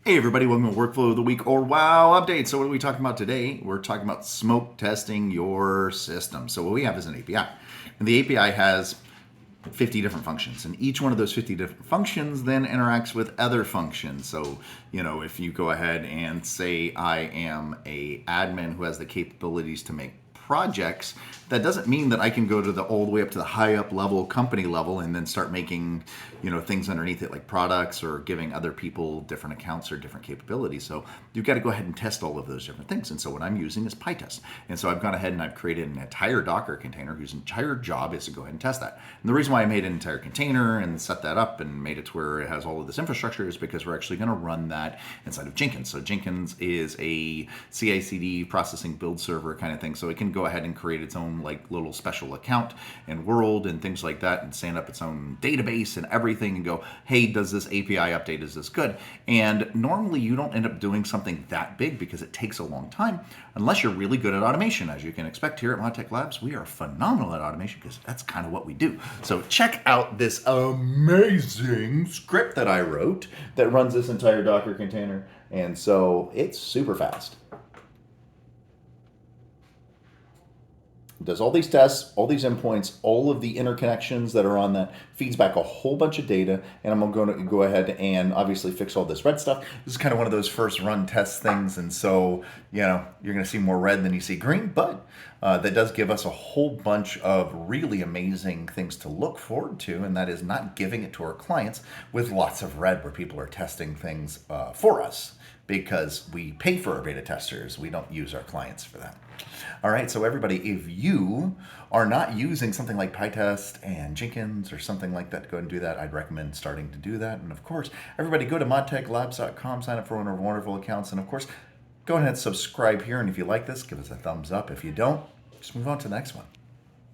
Hey everybody, welcome to Workflow of the Week or WOW Update. So what are we talking about today? We're talking about smoke testing your system. So what we have is an API. And the API has 50 different functions, and each one of those 50 different functions then interacts with other functions. So, if you go ahead and say I am a admin who has the capabilities to make projects, that doesn't mean that I can go to the all the way up to the high up level, company level, and then start making, things underneath it like products or giving other people different accounts or different capabilities. So you've got to go ahead and test all of those different things. And so what I'm using is Pytest. And so I've gone ahead and I've created an entire Docker container whose entire job is to go ahead and test that. And the reason why I made an entire container and set that up and made it to where it has all of this infrastructure is because we're actually going to run that inside of Jenkins. So Jenkins is a CI/CD processing build server kind of thing. So it can go ahead and create its own like little special account and world and things like that and stand up its own database and everything and go, hey, does this API update, is this good? And normally you don't end up doing something that big because it takes a long time unless you're really good at automation. As you can expect here at ModTech Labs, we are phenomenal at automation because that's kind of what we do. So check out this amazing script that I wrote that runs this entire Docker container. And so it's super fast. Does all these tests, all these endpoints, all of the interconnections that are on that, feeds back a whole bunch of data, and I'm going to go ahead and obviously fix all this red stuff. This is kind of one of those first run test things, and so, you're going to see more red than you see green, but that does give us a whole bunch of really amazing things to look forward to, and that is not giving it to our clients with lots of red where people are testing things for us, because we pay for our beta testers. We don't use our clients for that. All right, so everybody, if you are not using something like Pytest and Jenkins or something like that to go and do that, I'd recommend starting to do that. And of course, everybody go to modtechlabs.com, sign up for one of our wonderful accounts. And of course, go ahead and subscribe here. And if you like this, give us a thumbs up. If you don't, just move on to the next one.